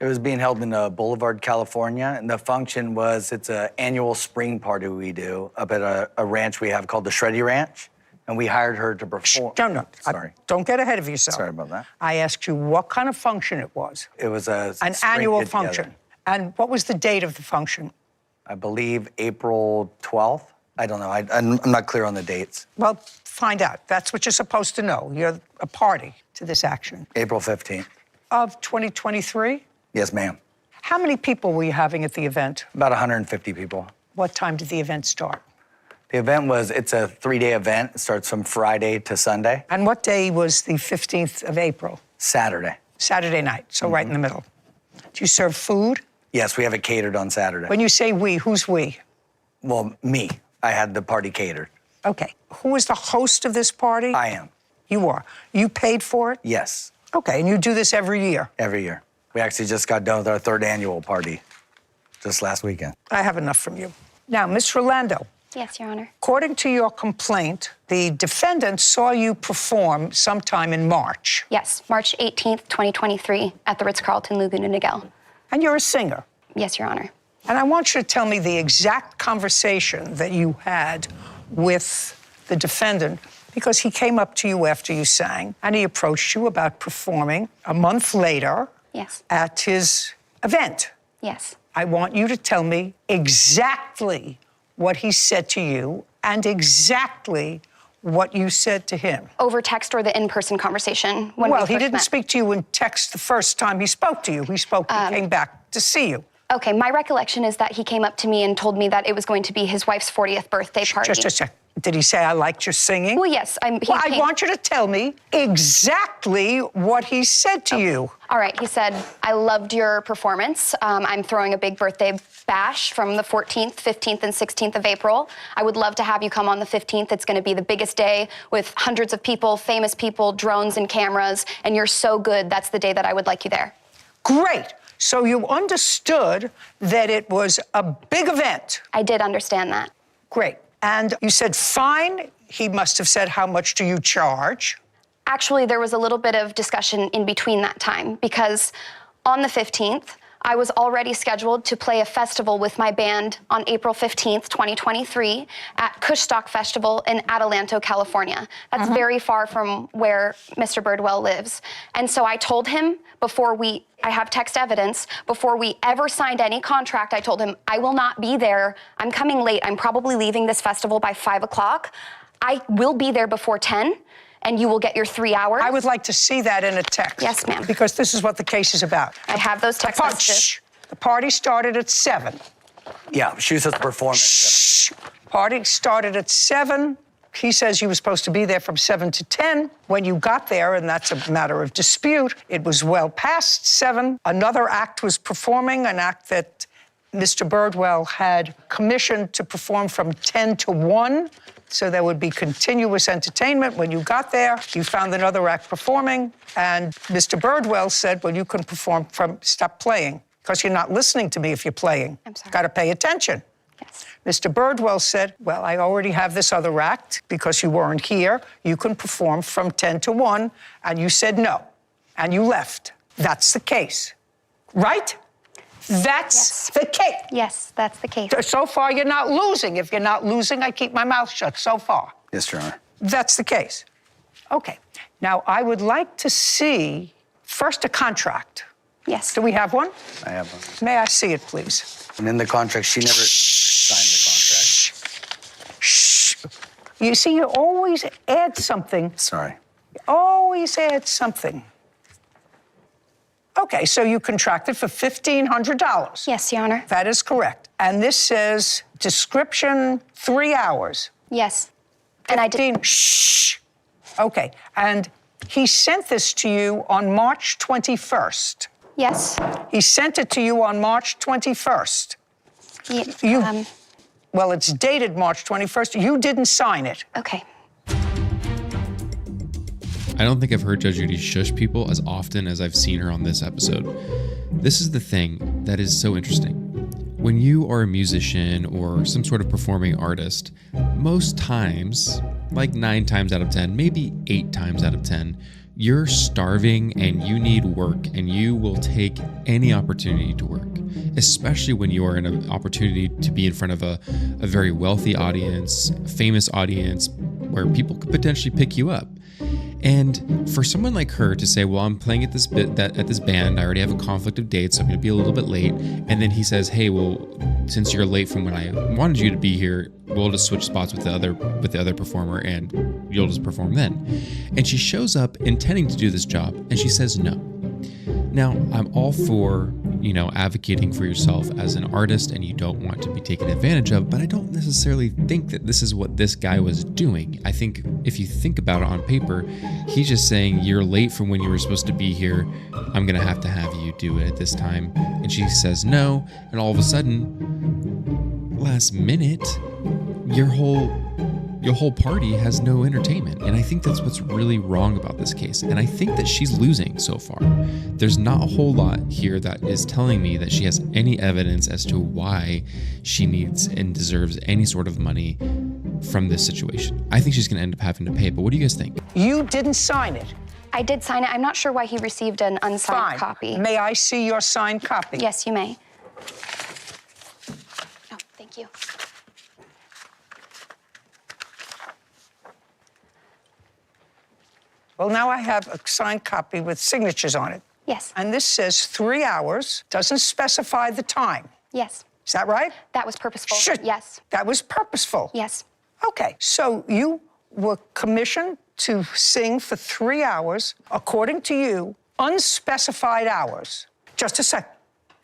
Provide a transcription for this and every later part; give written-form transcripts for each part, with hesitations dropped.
It was being held in Boulevard, California, and the function was, it's an annual spring party we do up at a ranch we have called the Shreddy Ranch, and we hired her to perform. No. Sorry. Don't get ahead of yourself. Sorry about that. I asked you what kind of function it was. It was an annual function. And what was the date of the function? I believe April 12th. I don't know. I'm not clear on the dates. Well, find out. That's what you're supposed to know. You're a party to this action. April 15th. Of 2023? Yes, ma'am. How many people were you having at the event? About 150 people. What time did the event start? The event it's a 3-day event. It starts from Friday to Sunday. And what day was the 15th of April? Saturday. Saturday night, so right in the middle. Do you serve food? Yes, we have it catered on Saturday. When you say we, who's we? Well, me. I had the party catered. Okay. Who is the host of this party? I am. You are. You paid for it? Yes. Okay, and you do this every year? Every year. We actually just got done with our 3rd annual party just last weekend. I have enough from you. Now, Ms. Rolando. Yes, Your Honor. According to your complaint, the defendant saw you perform sometime in March. Yes, March 18th, 2023, at the Ritz-Carlton Laguna Niguel. And you're a singer. Yes, Your Honor. And I want you to tell me the exact conversation that you had with the defendant, because he came up to you after you sang, and he approached you about performing a month later. Yes. At his event. Yes. I want you to tell me exactly what he said to you and exactly what you said to him. Over text or the in-person conversation? Well, he didn't speak to you in text the first time he spoke to you. He came back to see you. Okay, my recollection is that he came up to me and told me that it was going to be his wife's 40th birthday party. Just a sec. Did he say, I liked your singing? Well, yes. I want you to tell me exactly what he said to you. All right, he said, I loved your performance. I'm throwing a big birthday bash from the 14th, 15th, and 16th of April. I would love to have you come on the 15th. It's gonna be the biggest day with hundreds of people, famous people, drones and cameras, and you're so good. That's the day that I would like you there. Great. So you understood that it was a big event. I did understand that. Great. And you said, fine. He must have said, how much do you charge? Actually, there was a little bit of discussion in between that time because on the 15th, I was already scheduled to play a festival with my band on April 15th, 2023 at Kushstock Festival in Adelanto, California. That's very far from where Mr. Birdwell lives. And so I told him I have text evidence, before we ever signed any contract, I told him, I will not be there. I'm coming late. I'm probably leaving this festival by 5 o'clock. I will be there before 10. And you will get your 3 hours. I would like to see that in a text. Yes, ma'am. Because this is what the case is about. I have those text messages. The party started at 7. Yeah, she was supposed to perform at 7. Party started at 7. He says you were supposed to be there from 7 to 10. When you got there, and that's a matter of dispute, it was well past 7. Another act was performing, an act that Mr. Birdwell had commissioned to perform from 10 to 1. So there would be continuous entertainment. When you got there, you found another act performing, and Mr. Birdwell said, well, you can perform stop playing, because you're not listening to me if you're playing. I'm sorry. Got to pay attention. Yes. Mr. Birdwell said, well, I already have this other act because you weren't here. You can perform from 10 to 1, and you said no, and you left. That's the case, right? That's the case. Yes, that's the case. So far, you're not losing. If you're not losing, I keep my mouth shut so far. Yes, Your Honor. That's the case. Okay. Now, I would like to see, first, a contract. Yes. Do we have one? I have one. May I see it, please? And in the contract, she never signed the contract. Shh. You see, you always add something. Sorry. You always add something. Okay, so you contracted for $1,500. Yes, Your Honor. That is correct. And this says description 3 hours. Yes. And I did. Shh. Okay, and he sent this to you on March 21st. Yes. He sent it to you on March 21st. Well, it's dated March 21st. You didn't sign it. Okay. I don't think I've heard Judge Judy shush people as often as I've seen her on this episode. This is the thing that is so interesting. When you are a musician or some sort of performing artist, most times, like 9 times out of 10, maybe 8 times out of 10, You're starving and you need work, and you will take any opportunity to work, especially when you are in an opportunity to be in front of a very wealthy audience, a famous audience, where people could potentially pick you up. And for someone like her to say, well, I'm playing at this band, I already have a conflict of dates, so I'm going to be a little bit late. And then he says, hey, well, since you're late from when I wanted you to be here, we'll just switch spots with the other performer and you'll just perform then. And she shows up intending to do this job and she says no. Now, I'm all for, advocating for yourself as an artist and you don't want to be taken advantage of, but I don't necessarily think that this is what this guy was doing. I think if you think about it on paper, he's just saying, you're late from when you were supposed to be here. I'm going to have you do it at this time. And she says no. And all of a sudden, last minute, your whole party has no entertainment. And I think that's what's really wrong about this case. And I think that she's losing so far. There's not a whole lot here that is telling me that she has any evidence as to why she needs and deserves any sort of money from this situation. I think she's going to end up having to pay. But what do you guys think? You didn't sign it. I did sign it. I'm not sure why he received an unsigned Fine. copy. May I see your signed copy? Yes, you may. Oh, thank you. Well, now I have a signed copy with signatures on it. Yes. And this says 3 hours, doesn't specify the time. Yes. Is that right? That was purposeful. Should. Yes. That was purposeful. Yes. Okay, so you were commissioned to sing for 3 hours, according to you, unspecified hours. Just a sec.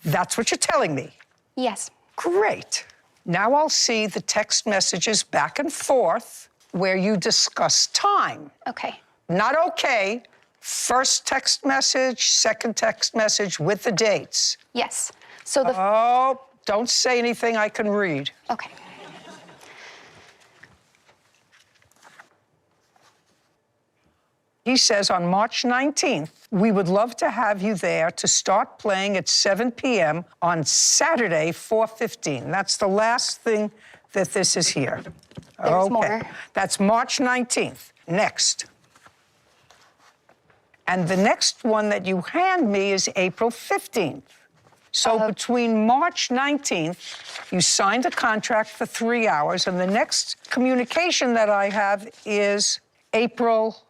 That's what you're telling me. Yes. Great. Now I'll see the text messages back and forth where you discuss time. Okay. Not okay. First text message, second text message with the dates. Yes. So the... Oh, don't say anything I can read. Okay. He says on March 19th, we would love to have you there to start playing at 7 p.m. on Saturday, 4:15. That's the last thing that this is here. There's more. That's March 19th. Next. And the next one that you hand me is April 15th. So between March 19th, you signed a contract for 3 hours, and the next communication that I have is April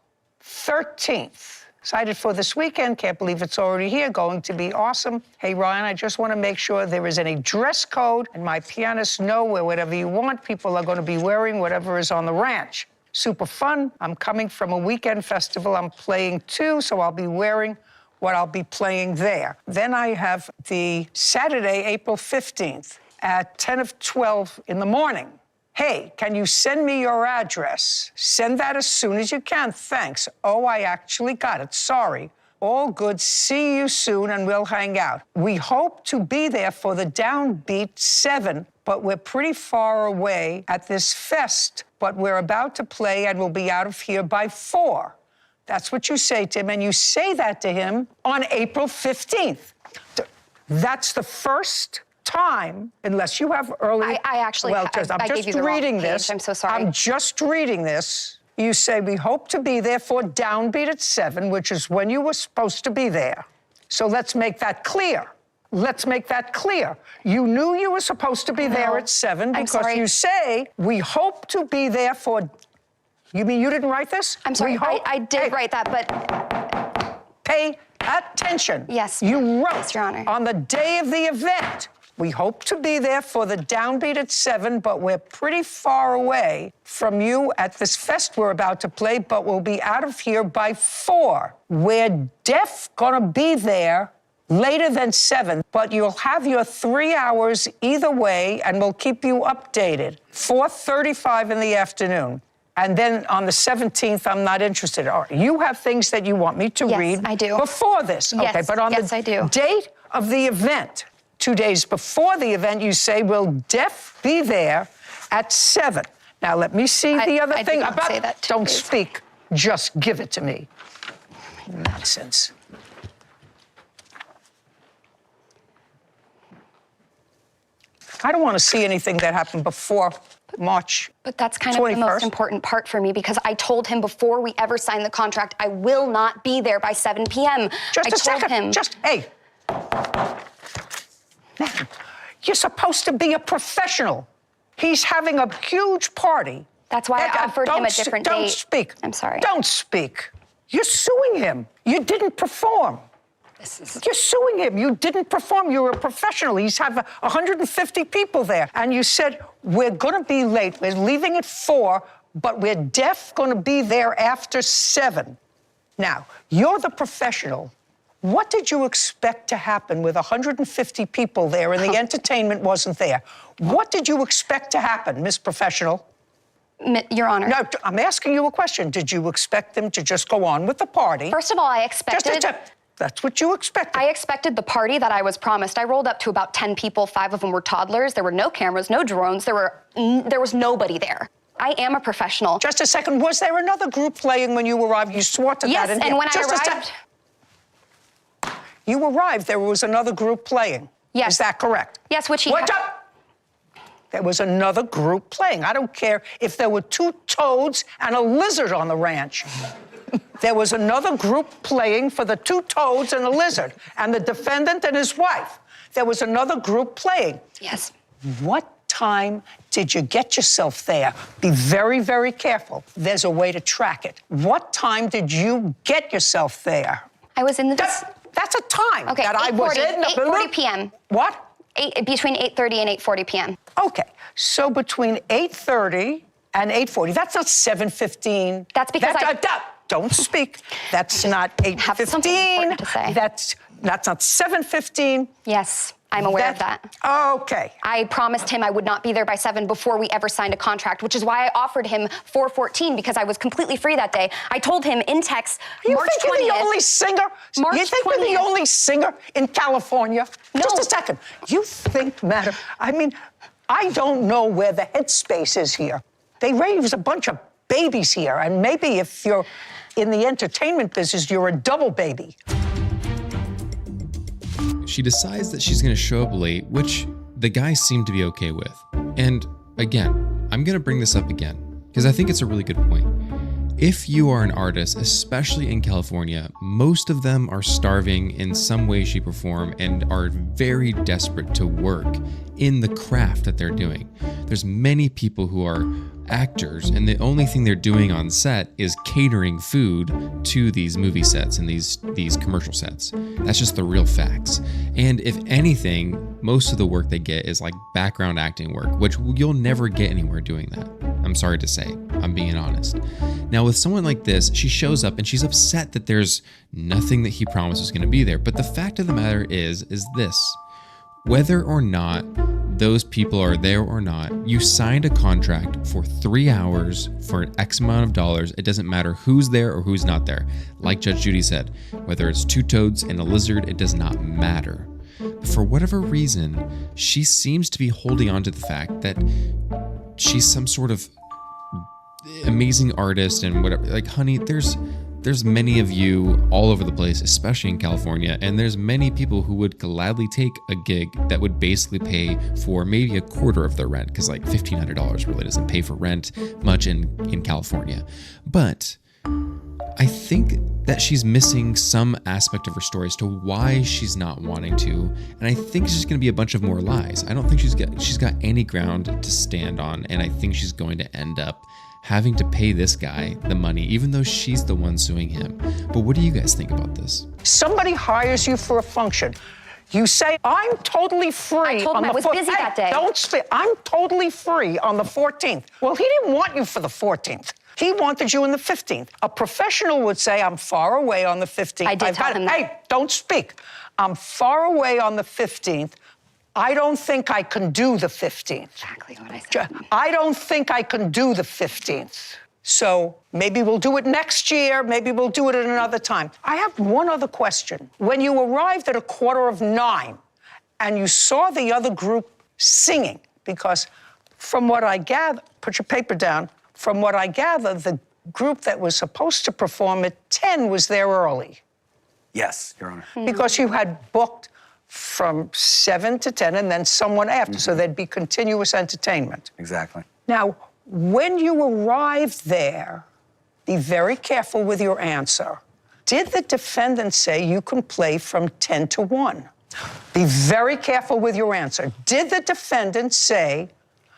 13th. Excited for this weekend, can't believe it's already here, going to be awesome. Hey, Ryan, I just want to make sure there is any dress code, and my pianists know where whatever you want, people are going to be wearing whatever is on the ranch. Super fun. I'm coming from a weekend festival. I'm playing too, so I'll be wearing what I'll be playing there. Then I have the Saturday, April 15th at 10 of 12 in the morning. Hey, can you send me your address? Send that as soon as you can. Thanks. Oh, I actually got it. Sorry. All good. See you soon, and we'll hang out. We hope to be there for the Downbeat 7, but we're pretty far away at this fest, but we're about to play and we'll be out of here by 4. That's what you say to him, and you say that to him on April 15th. That's the first time, unless you have early... I actually... Well, I'm gave just you the wrong reading page. this. I'm so sorry. I'm just reading this. You say, we hope to be there for Downbeat at 7, which is when you were supposed to be there. So let's make that clear. Let's make that clear. You knew you were supposed to be there at 7 because you say, we hope to be there for... You mean you didn't write this? I'm sorry, I did write that, but... Pay attention. Yes. You wrote Yes, Your Honor. on the day of the event, we hope to be there for the Downbeat at 7, but we're pretty far away from you at this fest we're about to play, but we'll be out of here by 4. We're gonna be there later than 7, but you'll have your 3 hours either way, and we'll keep you updated. 4:35 in the afternoon. And then on the 17th, I'm not interested. All right, you have things that you want me to read. Yes, I do. Before this. Yes, okay, but on yes, I do. the date of the event, 2 days before the event, you say, we'll be there at 7. Now, let me see the other thing. I did not say that. Don't speak. Just give it to me. Nonsense. I don't want to see anything that happened before March. But that's kind of the 21st. most important part for me because I told him before we ever signed the contract, I will not be there by 7 p.m. Just I a told second. him. Hey. Man, you're supposed to be a professional. He's having a huge party. That's why I offered him a different date. Don't speak. I'm sorry. Don't speak. You're suing him. You didn't perform. You're suing him. You didn't perform. You're a professional. He's have 150 people there. And you said, we're going to be late. We're leaving at 4, but we're going to be there after 7. Now, you're the professional. What did you expect to happen with 150 people there and the entertainment wasn't there? What did you expect to happen, Miss Professional? Your Honor. No, I'm asking you a question. Did you expect them to just go on with the party? First of all, I expected... That's what you expected. I expected the party that I was promised. I rolled up to about 10 people. 5 of them were toddlers. There were no cameras, no drones. There was nobody there. I am a professional. Just a second. Was there another group playing when you arrived? You swore to that. Yes, and when I arrived... You arrived, there was another group playing. Yes. Is that correct? Yes, which he... What's up? There was another group playing. I don't care if there were 2 toads and a lizard on the ranch. There was another group playing for the 2 toads and a lizard, and the defendant and his wife. There was another group playing. Yes. What time did you get yourself there? Be very, very careful. There's a way to track it. What time did you get yourself there? I was in the... That's a time okay, that I was in. 8:40 p.m. What? Between 8:30 and 8:40 p.m. Okay, so between 8:30 and 8:40, that's not 7:15. That's because don't speak. That's not 8:15. Have something important to say. That's not 7:15. Yes, I'm aware of that. Okay. I promised him I would not be there by 7 before we ever signed a contract, which is why I offered him 4:14 because I was completely free that day. I told him in text, March 20th. You think you're the only singer? March You think 20th. you're the only singer in California? No. Just a second. You think, madam, I mean, I don't know where the headspace is here. They raise a bunch of babies here, and maybe if you're in the entertainment business, you're a double baby. She decides that she's going to show up late, which the guys seem to be okay with. And again, I'm going to bring this up again because I think it's a really good point. If you are an artist, especially in California, most of them are starving in some way, shape, or form and are very desperate to work in the craft that they're doing. There's many people who are actors and the only thing they're doing on set is catering food to these movie sets and these commercial sets. That's just the real facts. And if anything, most of the work they get is like background acting work, which you'll never get anywhere doing that. I'm sorry to say, I'm being honest. Now with someone like this, she shows up and she's upset that there's nothing that he promised was going to be there. But the fact of the matter is this: whether or not those people are there or not, you signed a contract for 3 hours for an X amount of dollars. It doesn't matter who's there or who's not there. Like Judge Judy said, whether it's 2 toads and a lizard, it does not matter. But for whatever reason, she seems to be holding on to the fact that she's some sort of amazing artist and whatever. Like, honey, there's many of you all over the place, especially in California, and there's many people who would gladly take a gig that would basically pay for maybe a quarter of their rent, because like $1,500 really doesn't pay for rent much in California. But I think that she's missing some aspect of her story as to why she's not wanting to, and I think it's just going to be a bunch of more lies. I don't think she's got any ground to stand on, and I think she's going to end up having to pay this guy the money, even though she's the one suing him. But what do you guys think about this? Somebody hires you for a function. You say, I'm totally free. I told him I was busy that day. Don't speak. I'm totally free on the 14th. Well, he didn't want you for the 14th. He wanted you on the 15th. A professional would say, I'm far away on the 15th. I did tell him that. Hey, don't speak. I'm far away on the 15th. I don't think I can do the 15th. Exactly what I said. I don't think I can do the 15th. So maybe we'll do it next year. Maybe we'll do it at another time. I have one other question. When you arrived at 8:45 and you saw the other group singing, because from what I gather, put your paper down, from what I gather, the group that was supposed to perform at 10 was there early. Yes, Your Honor. Because you had booked from 7 to 10 and then someone after. So there'd be continuous entertainment. Exactly. Now, when you arrived there, be very careful with your answer. Did the defendant say you can play from 10 to 1? Be very careful with your answer. Did the defendant say...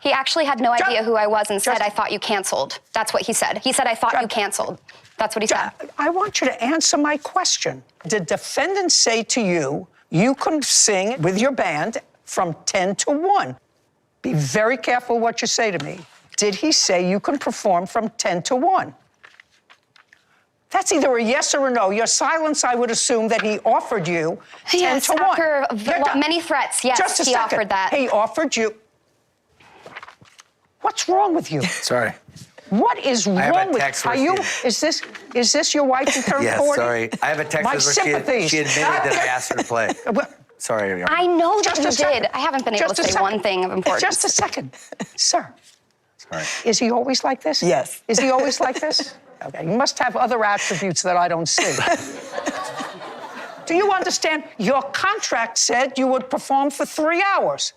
He actually had no idea who I was and said, I thought you canceled. That's what he said. He said, I thought you canceled. That's what he said. I want you to answer my question. Did defendant say to you, you can sing with your band from 10 to 1? Be very careful what you say to me. Did he say you can perform from 10 to 1? That's either a yes or a no. Your silence, I would assume that he offered you 10 to 1. After many threats, yes, Just a he second. offered that. He offered you. What's wrong with you? Sorry. What is I have wrong a with text you? where Is this your wife in third Yes, quarter? sorry. I have a text My where sympathies. she admitted that I asked her to play. Sorry. I know that Just a you second. did. I haven't been able Just to a say second. one thing of importance. Just a second. Sir, Sorry. is he always like this? Yes. Is he always like this? Okay, you must have other attributes that I don't see. Do you understand? Your contract said you would perform for 3 hours.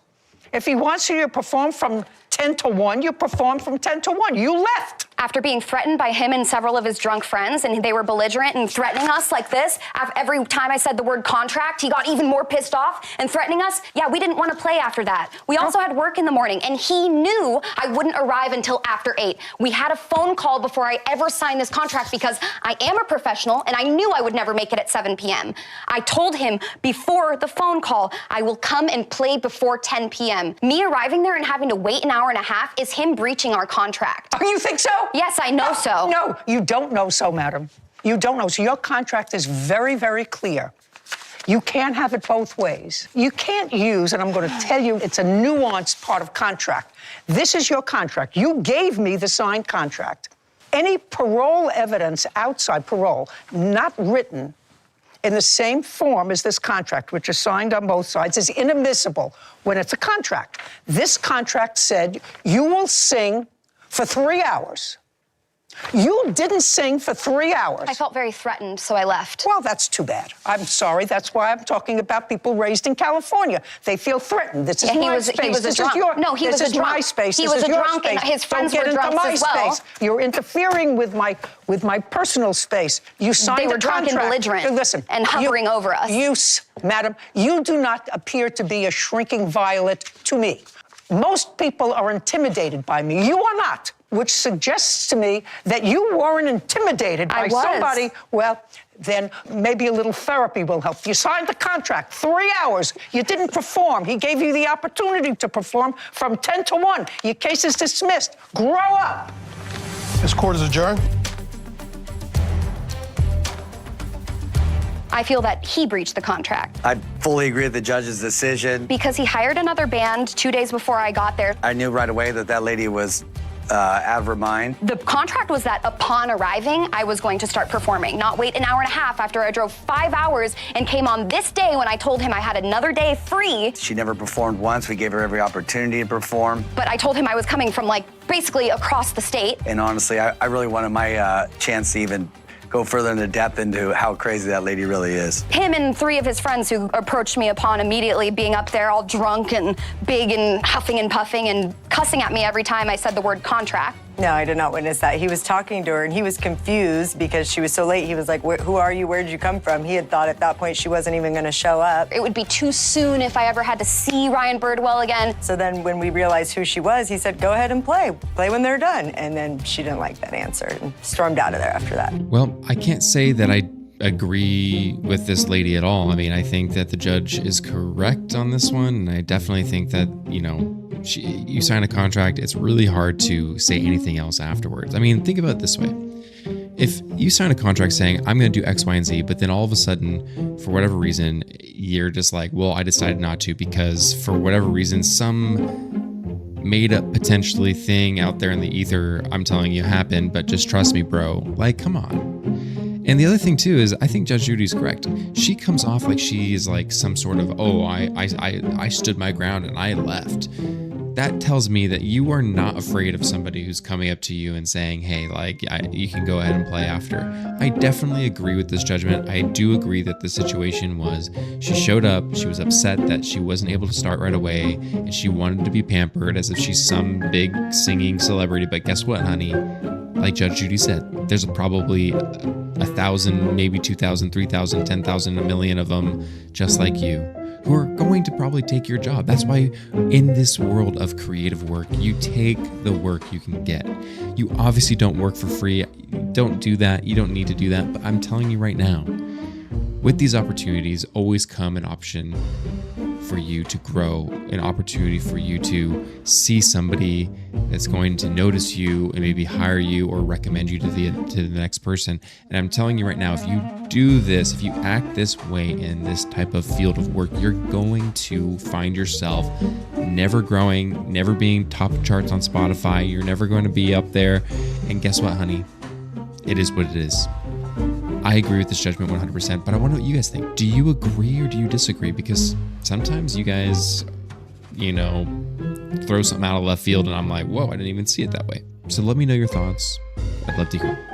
If he wants you to perform from 10 to 1, you perform from 10 to 1. You left. After being threatened by him and several of his drunk friends, and they were belligerent and threatening us like this, every time I said the word contract, he got even more pissed off and threatening us. Yeah, we didn't want to play after that. We also had work in the morning, and he knew I wouldn't arrive until after 8. We had a phone call before I ever signed this contract because I am a professional, and I knew I would never make it at 7 p.m. I told him before the phone call, I will come and play before 10 p.m. Me arriving there and having to wait an hour and a half is him breaching our contract. Oh, you think so? Yes, I know so. No, you don't know so, madam. You don't know. So your contract is very, very clear. You can't have it both ways. You can't use, and I'm going to tell you, it's a nuanced part of contract. This is your contract. You gave me the signed contract. Any parole evidence outside parole, not written in the same form as this contract, which is signed on both sides, is inadmissible when it's a contract. This contract said you will sing for 3 hours. You didn't sing for 3 hours. I felt very threatened, so I left. Well, that's too bad. I'm sorry. That's why I'm talking about people raised in California. They feel threatened. This is Yeah, my space. He was a This drunk. is your. No, he this was a is drunk. my space. He This was is a your drunk, and space. his friends Don't were get into drunks my as well. space. You're interfering with my personal space. You signed They were a drunk and contract. belligerent Listen, and hovering over us. Madam, you do not appear to be a shrinking violet to me. Most people are intimidated by me. You are not, which suggests to me that you weren't intimidated by somebody. Well, then maybe a little therapy will help. You signed the contract, 3 hours. You didn't perform. He gave you the opportunity to perform from 10 to 1. Your case is dismissed. Grow up. This court is adjourned. I feel that he breached the contract. I fully agree with the judge's decision. Because he hired another band 2 days before I got there. I knew right away that lady was out of her mind. The contract was that upon arriving, I was going to start performing, not wait an hour and a half after I drove 5 hours and came on this day when I told him I had another day free. She never performed once. We gave her every opportunity to perform. But I told him I was coming from basically across the state. And honestly, I really wanted my chance to even go further into depth into how crazy that lady really is. Him and 3 of his friends who approached me upon immediately being up there all drunk and big and huffing and puffing and cussing at me every time I said the word contract. No, I did not witness that. He was talking to her, and he was confused because she was so late. He was like, who are you? Where did you come from? He had thought at that point she wasn't even going to show up. It would be too soon if I ever had to see Ryan Birdwell again. So then when we realized who she was, he said, go ahead and play. Play when they're done. And then she didn't like that answer and stormed out of there after that. Well, I can't say that I agree with this lady at all. I mean, I think that the judge is correct on this one. And I definitely think that, you sign a contract, it's really hard to say anything else afterwards. I mean, think about it this way. If you sign a contract saying, I'm going to do X, Y, and Z, but then all of a sudden, for whatever reason, you're just like, well, I decided not to because for whatever reason, some made up potentially thing out there in the ether, I'm telling you happened, but just trust me, bro. Come on. And the other thing too is I think Judge Judy's correct. She comes off like she is like some sort of, I stood my ground and I left. that tells me that you are not afraid of somebody who's coming up to you and saying, hey, like, you can go ahead and play after. I definitely agree with this judgment. I do agree that the situation was she showed up, she was upset that she wasn't able to start right away, and she wanted to be pampered as if she's some big singing celebrity. But guess what, honey? Like Judge Judy said, there's probably 1,000, maybe 2,000, 3,000, 10,000, a million of them just like you, who are going to probably take your job. That's why in this world of creative work, you take the work you can get. You obviously don't work for free. Don't do that. You don't need to do that. But I'm telling you right now, with these opportunities always come an option for you to grow, an opportunity for you to see somebody that's going to notice you and maybe hire you or recommend you to the next person. And I'm telling you right now, if you do this, if you act this way in this type of field of work, you're going to find yourself never growing, never being top charts on Spotify. You're never going to be up there. And guess what, honey? It is what it is. I agree with this judgment 100%, but I want to know what you guys think. Do you agree or do you disagree? Because sometimes you guys, throw something out of left field and I'm like, whoa, I didn't even see it that way. So let me know your thoughts. I'd love to hear.